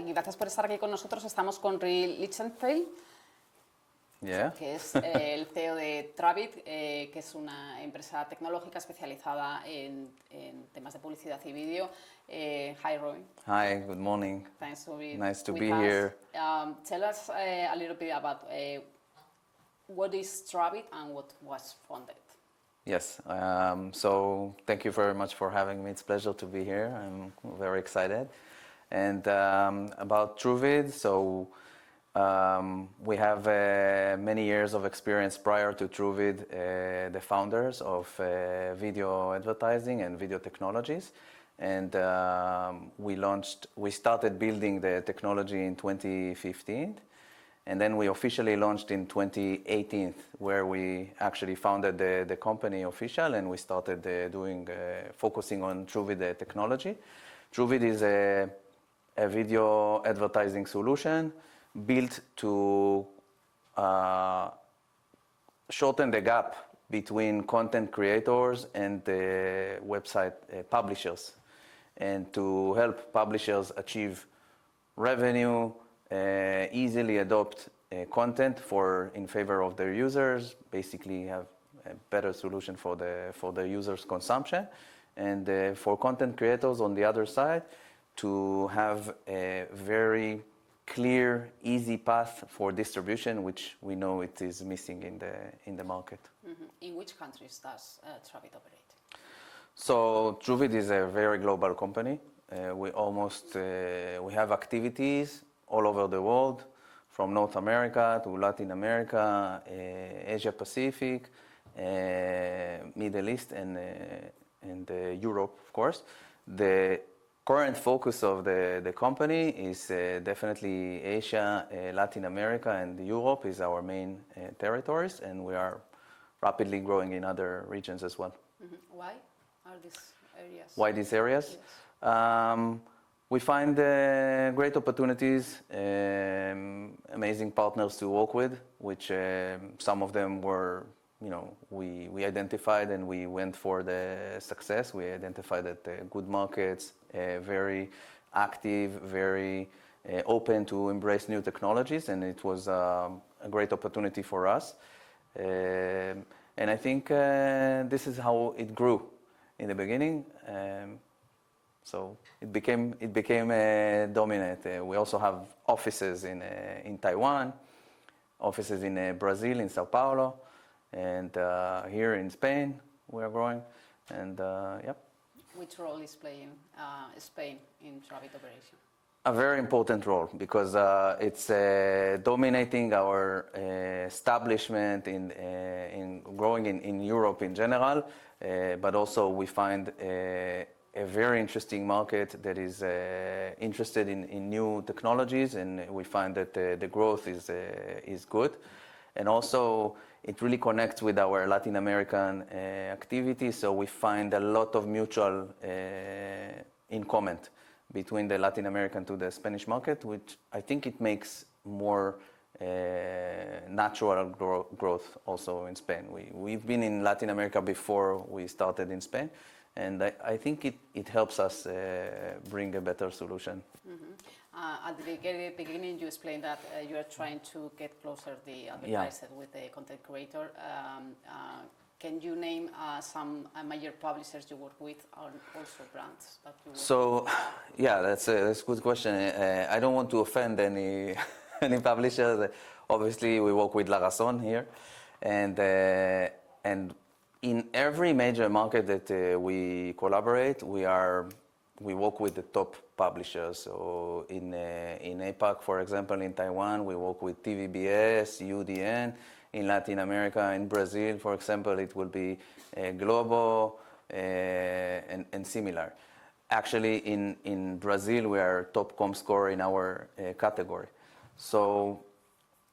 y gracias por estar aquí con nosotros. Estamos con Roee Lichtenfeld, que es el CEO de Truvid, que es una empresa tecnológica especializada en temas de publicidad y vídeo. Hi, Roee. Hi, good morning. Thanks for being Nice to with be us. here. Tell us a little bit about what is Truvid and what was founded. Yes, so thank you very much for having me. It's a pleasure to be here. I'm very excited. And about Truvid, so we have many years of experience prior to Truvid, the founders of video advertising and video technologies. And we started building the technology in 2015. And then we officially launched in 2018, where we actually founded the company official, and we started focusing on Truvid technology. Truvid is a video advertising solution built to shorten the gap between content creators and the website publishers, and to help publishers achieve revenue, easily adopt content in favor of their users, basically have a better solution for the users' consumption, and for content creators on the other side to have a very clear, easy path for distribution, which we know it is missing in the market. Mm-hmm. In which countries does Truvid operate? So Truvid is a very global company. We have activities all over the world, from North America to Latin America, Asia Pacific, Middle East, and Europe, of course. The current focus of the company is definitely Asia, Latin America, and Europe is our main territories, and we are rapidly growing in other regions as well. Mm-hmm. Why are these areas? Why these areas? Yes. We find great opportunities, amazing partners to work with, which some of them were, we identified and we went for the success. We identified that good markets, very active, very open to embrace new technologies, and it was a great opportunity for us. And I think this is how it grew in the beginning. So it became dominant. We also have offices in Taiwan, offices in Brazil, in Sao Paulo, and here in Spain we are growing. And yep. Which role is playing Spain in Truvid operation? A very important role, because it's dominating our establishment in growing in Europe in general, but also we find a very interesting market that is interested in new technologies, and we find that the growth is good. And also it really connects with our Latin American activity, so we find a lot of mutual in common between the Latin American to the Spanish market, which I think it makes more natural growth also in Spain. We've been in Latin America before we started in Spain, and I think it helps us bring a better solution. Mm-hmm. At the beginning, you explained that you are trying to get closer the advertiser with the content creator. Can you name some major publishers you work with, or also brands that you work with? So, yeah, that's a good question. I don't want to offend any publishers. Obviously, we work with Razón here, and in every major market that we collaborate, we work with the top publishers. So in APAC, for example, in Taiwan, we work with TVBS, UDN. In Latin America, in Brazil, for example, it will be Globo and similar. Actually, in Brazil, we are top comScore in our category. So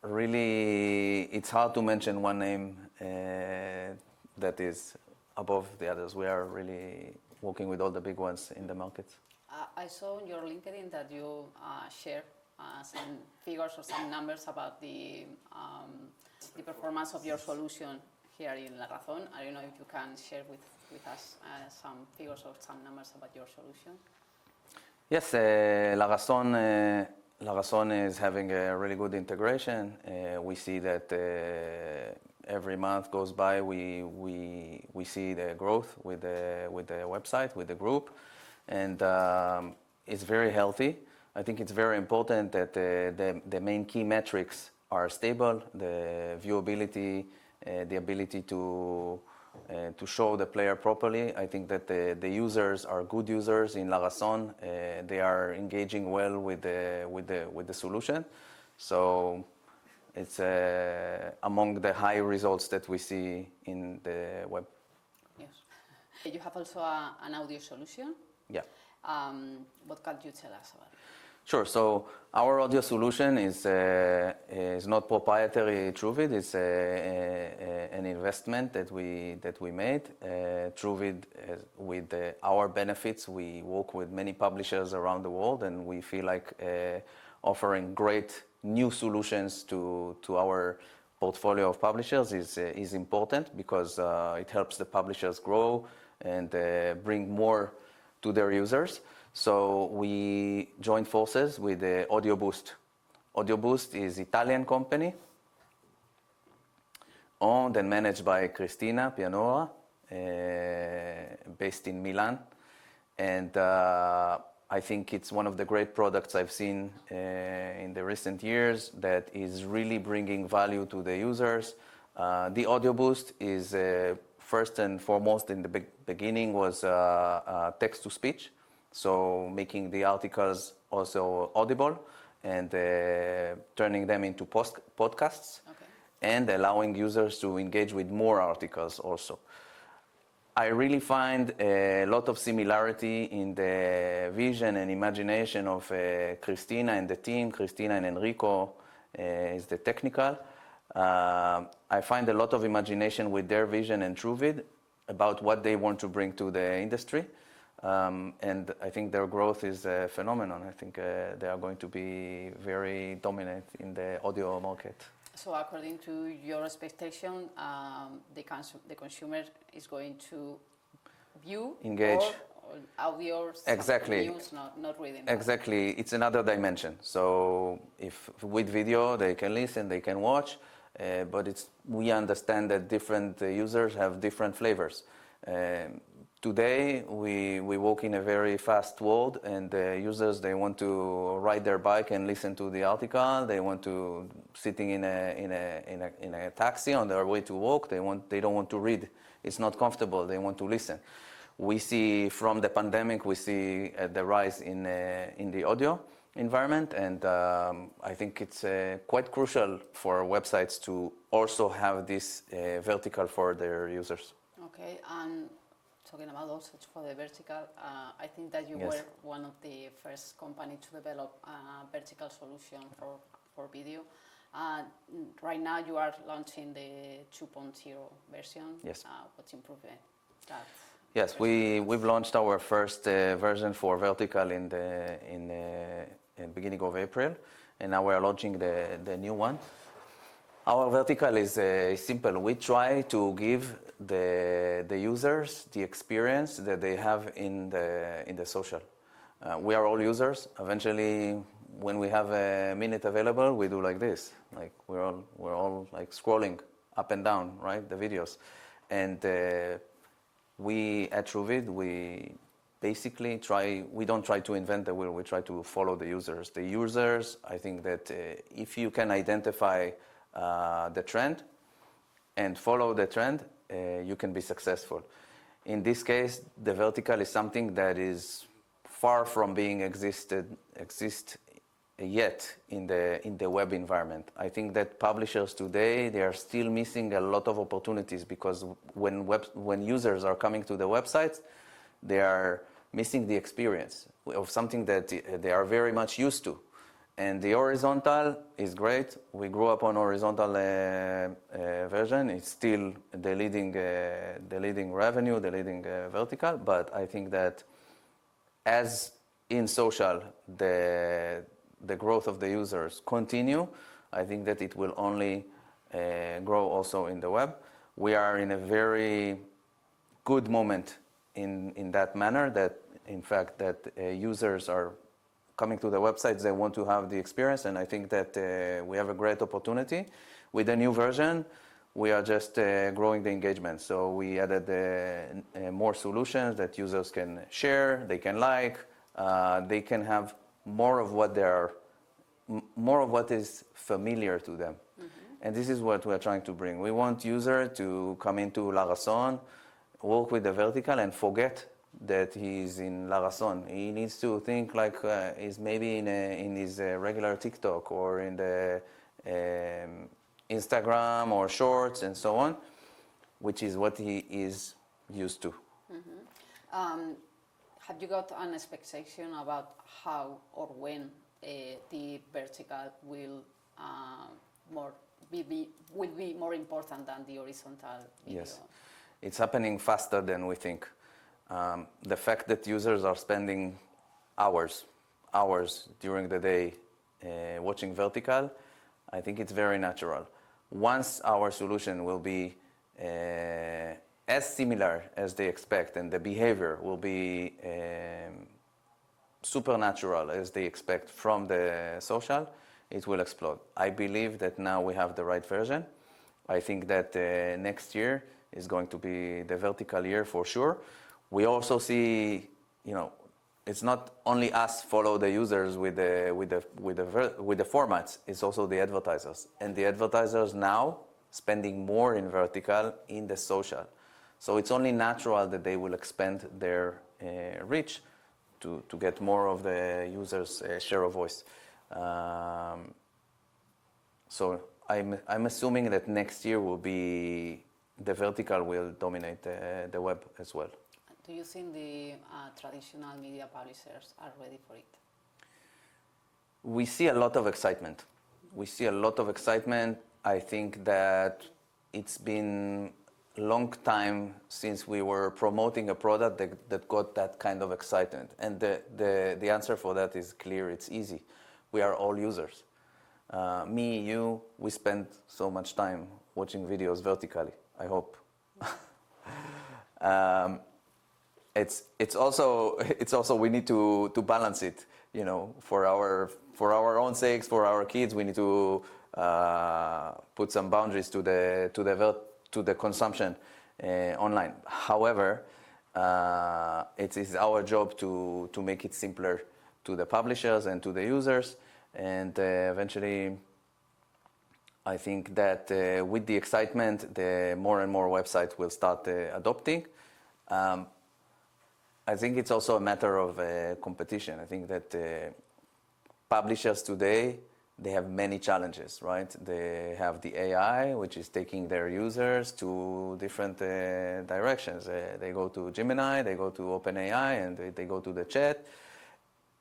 really, it's hard to mention one name that is above the others. We are really working with all the big ones in the market. I saw on your LinkedIn that you share some figures or some numbers about the performance of your solution here in Razón. I don't know if you can share with us some figures or some numbers about your solution. Yes, Razón is having a really good integration. We see that every month goes by, we see the growth with the website, with the group, and it's very healthy. I think it's very important that the main key metrics are stable, the viewability, the ability to show the player properly. I think that the users are good users in Razón. They are engaging well with the solution. So it's among the high results that we see in the web. Yes. You have also an audio solution. Yeah. What can you tell us about it? Sure. So our audio solution is not proprietary Truvid. It's an investment that we made. Truvid, with our benefits, we work with many publishers around the world, and we feel like offering great new solutions to our portfolio of publishers is important because it helps the publishers grow and bring more to their users. So we joined forces with Audio Boost. Audio Boost is an Italian company owned and managed by Cristina Pianora, based in Milan. And I think it's one of the great products I've seen in the recent years that is really bringing value to the users. The Audio Boost is first and foremost in the beginning was text-to-speech. So making the articles also audible and turning them into podcasts, and allowing users to engage with more articles also. I really find a lot of similarity in the vision and imagination of Cristina and the team. Cristina and Enrico is the technical. I find a lot of imagination with their vision and Truvid about what they want to bring to the industry. And I think their growth is a phenomenon. I think they are going to be very dominant in the audio market. So according to your expectation, the consumer is going to view, engage, or audio, exactly. News, not reading. Exactly, it's another dimension. So if with video they can listen, they can watch, but we understand that different users have different flavors. Today, we walk in a very fast world, and the users, they want to ride their bike and listen to the article. They want to sitting in a taxi on their way to work. They don't want to read. It's not comfortable. They want to listen. We see from the pandemic, we see the rise in the audio environment, and I think it's quite crucial for websites to also have this vertical for their users. Okay, and talking about also for the vertical, I think that you were one of the first companies to develop a vertical solution for video. Right now you are launching the 2.0 version. Yes. What's improving that? Yes, we've launched our first version for vertical in the beginning of April, and now we are launching the new one. Our vertical is simple. We try to give the users the experience that they have in the social. We are all users. Eventually, when we have a minute available, we do like this. Like we're all like scrolling up and down, right? The videos, and we at Truvid, we basically we don't try to invent the wheel. We try to follow the users. The users, I think that if you can identify the trend and follow the trend, you can be successful. In this case, the vertical is something that is far from being exist yet in the web environment. I think that publishers today, they are still missing a lot of opportunities because when users are coming to the websites, they are missing the experience of something that they are very much used to. And the horizontal is great. We grew up on horizontal version. It's still the leading revenue, the leading vertical. But I think that as in social, the growth of the users continue, I think that it will only grow also in the web. We are in a very good moment in that manner that in fact, that users are coming to the websites, they want to have the experience, and I think that we have a great opportunity. With the new version, we are just growing the engagement. So we added more solutions that users can share, they can like, they can have more of what is familiar to them. And this is what we're trying to bring. We want user to come into Razón, work with the vertical, and forget that he's in Razón. He needs to think like he's maybe in his regular TikTok or in the Instagram or Shorts and so on, which is what he is used to. Have you got an expectation about how or when the vertical will be more important than the horizontal video? Yes, it's happening faster than we think. The fact that users are spending hours during the day watching vertical, I think it's very natural. Once our solution will be as similar as they expect, and the behavior will be supernatural as they expect from the social, it will explode. I believe that now we have the right version. I think that next year is going to be the vertical year for sure. We also see, it's not only us follow the users with the formats. It's also the advertisers, and the advertisers now spending more in vertical in the social. So it's only natural that they will expand their reach to get more of the users' share of voice. So I'm assuming that next year will be the vertical will dominate the web as well. Do you think the traditional media publishers are ready for it? We see a lot of excitement. I think that it's been a long time since we were promoting a product that got that kind of excitement. And the answer for that is clear, it's easy. We are all users. Me, you, we spend so much time watching videos vertically, I hope. It's also we need to balance it, for our own sakes, for our kids. We need to put some boundaries to the consumption online. However, it is our job to make it simpler to the publishers and to the users, and eventually, I think that with the excitement, the more and more websites will start adopting. I think it's also a matter of competition. I think that publishers today, they have many challenges, right? They have the AI, which is taking their users to different directions. They go to Gemini, they go to OpenAI, and they go to the chat,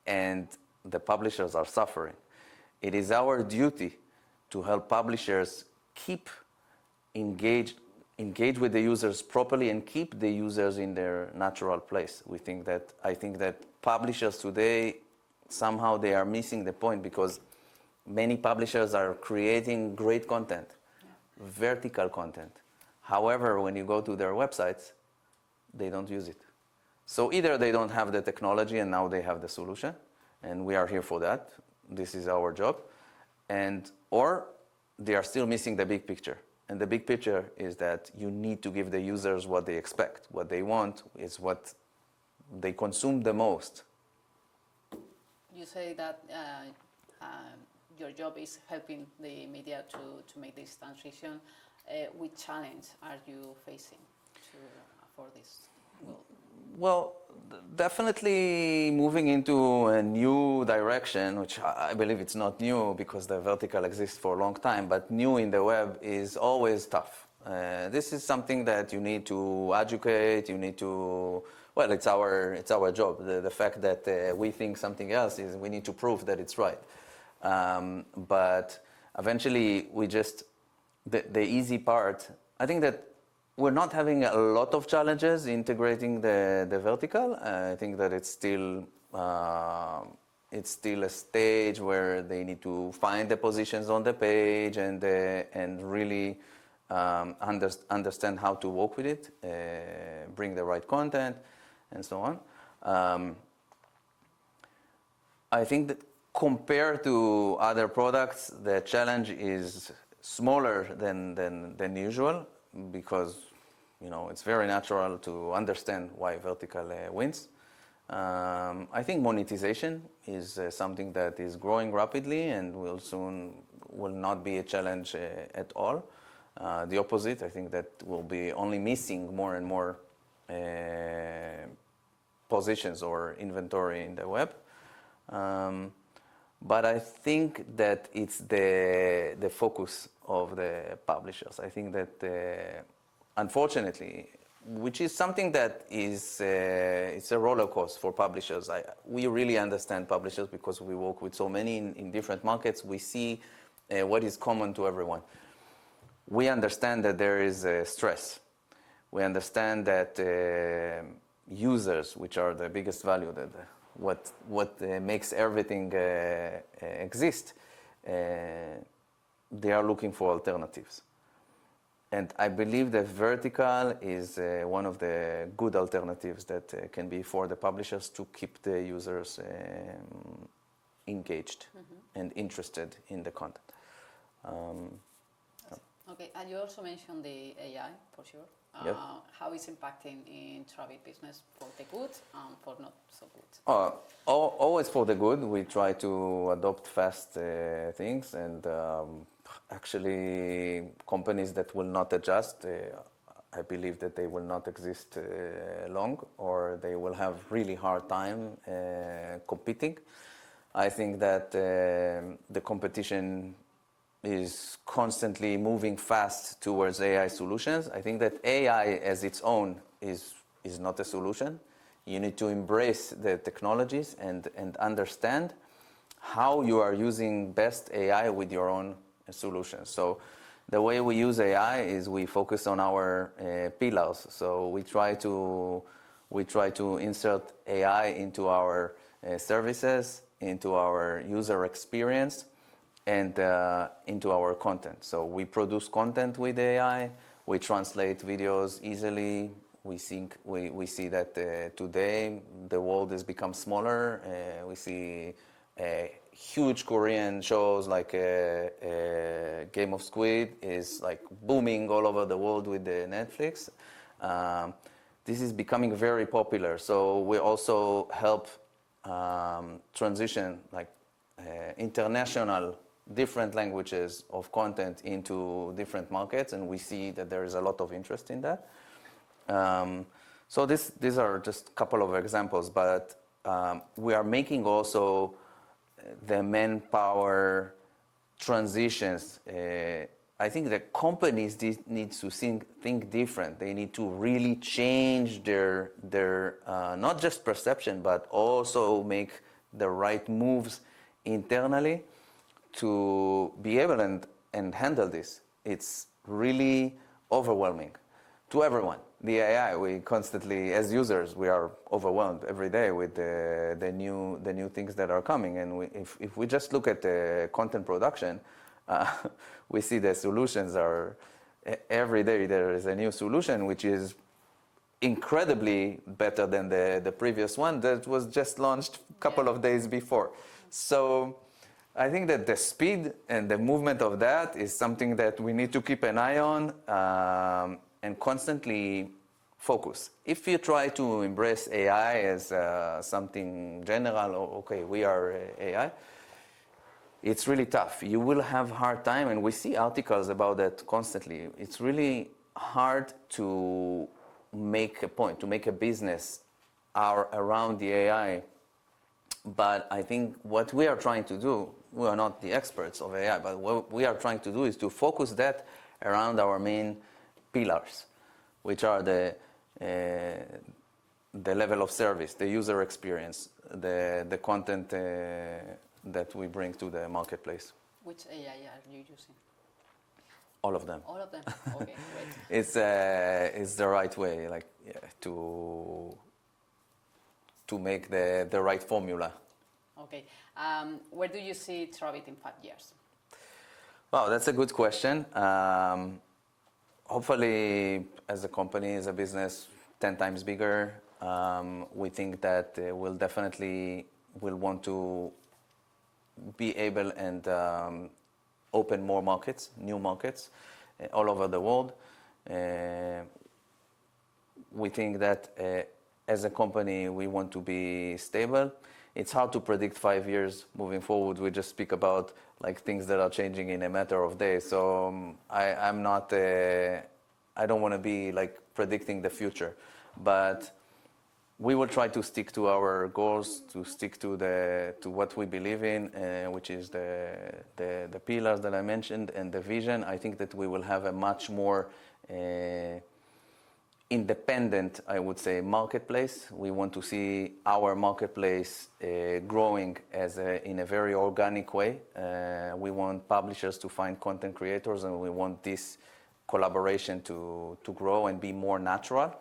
and the publishers are suffering. It is our duty to help publishers keep engaged with the users properly and keep the users in their natural place. I think that publishers today, somehow they are missing the point, because many publishers are creating great content, vertical content. However, when you go to their websites, they don't use it. So either they don't have the technology and now they have the solution, and we are here for that. This is our job. Or they are still missing the big picture. And the big picture is that you need to give the users what they expect. What they want is what they consume the most. You say that your job is helping the media to make this transition. Which challenge are you facing for this? Well, definitely moving into a new direction, which I believe it's not new because the vertical exists for a long time, but new in the web is always tough. This is something that you need to educate, it's our job. The fact that we think something else is we need to prove that it's right. But eventually the easy part, I think that we're not having a lot of challenges integrating the vertical. I think that it's still a stage where they need to find the positions on the page and really understand how to work with it, bring the right content, and so on. I think that compared to other products, the challenge is smaller than usual because it's very natural to understand why vertical wins. I think monetization is something that is growing rapidly and will not be a challenge at all. The opposite, I think that we'll be only missing more and more positions or inventory in the web. But I think that it's the focus of the publishers. I think that unfortunately, which is something that is it's a roller coaster for publishers. We really understand publishers because we work with so many in different markets. We see what is common to everyone. We understand that there is stress. We understand that users, which are the biggest value, that what makes everything exist, they are looking for alternatives. And I believe that vertical is one of the good alternatives that can be for the publishers to keep the users engaged and interested in the content. Okay, and you also mentioned the AI, for sure. Yes. How is impacting in Truvid business for the good and for not so good? Always for the good. We try to adopt fast things, and actually companies that will not adjust, I believe that they will not exist long, or they will have really hard time competing. I think that the competition is constantly moving fast towards AI solutions. I think that AI as its own is not a solution. You need to embrace the technologies and understand how you are using best AI with your own solutions. So the way we use AI is we focus on our pillars. So we try to insert AI into our services, into our user experience, and into our content. So we produce content with AI. We translate videos easily. We see that today the world has become smaller. We see huge Korean shows like Game of Squid is like booming all over the world with the Netflix. This is becoming very popular. So we also help transition like international different languages of content into different markets, and we see that there is a lot of interest in that. So these are just a couple of examples, but we are making also the manpower transitions. I think that companies need to think different. They need to really change their not just perception, but also make the right moves internally to be able and handle this. It's really overwhelming to everyone. The AI, we constantly, as users, we are overwhelmed every day with the new things that are coming. And if we just look at the content production, we see the solutions are every day there is a new solution which is incredibly better than the previous one that was just launched a couple of days before. So I think that the speed and the movement of that is something that we need to keep an eye on and constantly focus. If you try to embrace AI as something general, okay, we are AI, it's really tough. You will have a hard time, and we see articles about that constantly. It's really hard to make a point, to make a business around the AI. But I think what we are trying to do, we are not the experts of AI, but what we are trying to do is to focus that around our main pillars, which are the level of service, the user experience, the content that we bring to the marketplace. Which AI are you using? All of them. All of them. Okay, great. It's the right way, like to make the right formula. Okay. Where do you see Truvid in 5 years? Wow, that's a good question. Hopefully, as a company, as a business, 10 times bigger. We think that we'll definitely will want to be able and open more markets, new markets, all over the world. We think that as a company, we want to be stable. It's hard to predict 5 years moving forward. We just speak about like things that are changing in a matter of days. So I'm not, I don't want to be like predicting the future, but we will try to stick to our goals, to stick to what we believe in, which is the pillars that I mentioned and the vision. I think that we will have a much more independent, I would say, marketplace. We want to see our marketplace growing in a very organic way. We want publishers to find content creators, and we want this collaboration to grow and be more natural.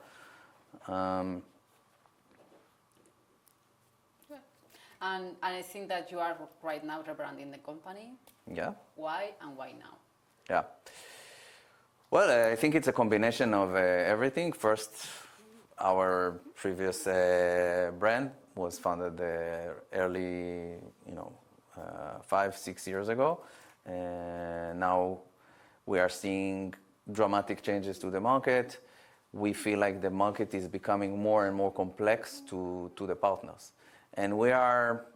And I think that you are right now rebranding the company. Yeah. Why and why now? Yeah. Well, I think it's a combination of everything. First, our previous brand was founded early, 5-6 years ago. And now we are seeing dramatic changes to the market. We feel like the market is becoming more and more complex to the partners. And we are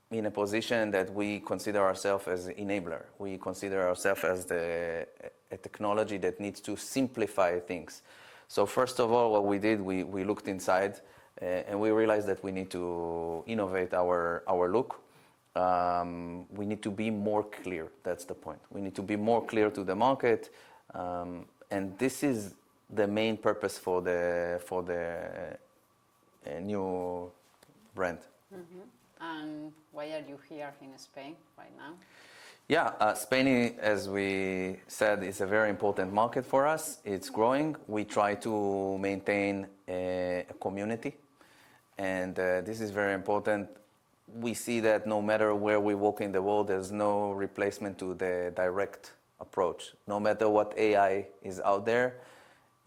in a position that we consider ourselves as an enabler. We consider ourselves as a technology that needs to simplify things. So first of all, what we did, we looked inside and we realized that we need to innovate our look. We need to be more clear. That's the point. We need to be more clear to the market. And this is the main purpose for the new brand. Mm-hmm. And why are you here in Spain right now? Yeah, Spain, as we said, is a very important market for us. It's growing. We try to maintain a community, and this is very important. We see that no matter where we walk in the world, there's no replacement to the direct approach. No matter what AI is out there,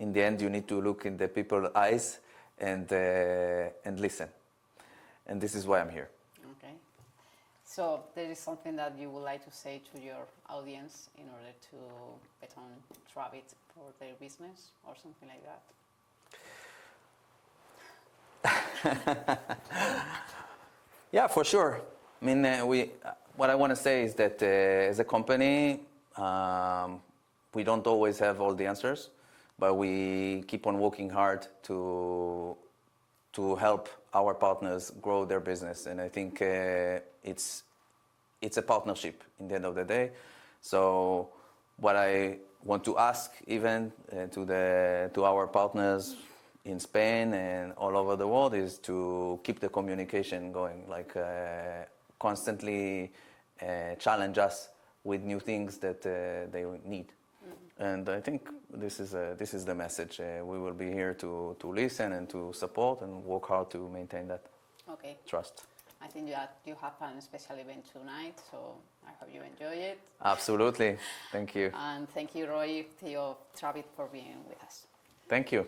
in the end, you need to look in the people's eyes and listen. And this is why I'm here. Okay. So there is something that you would like to say to your audience in order to bet on Truvid for their business or something like that? Yeah, for sure. I mean, what I want to say is that as a company, we don't always have all the answers, but we keep on working hard to help our partners grow their business. And I think it's a partnership in the end of the day. So what I want to ask even to our partners in Spain and all over the world is to keep the communication going, like constantly challenge us with new things that they need. And I think this is the message. We will be here to listen and to support and work hard to maintain that trust. I think that you have a special event tonight, so I hope you enjoy it. Absolutely. Thank you. And thank you, Roee, to Truvid, for being with us. Thank you.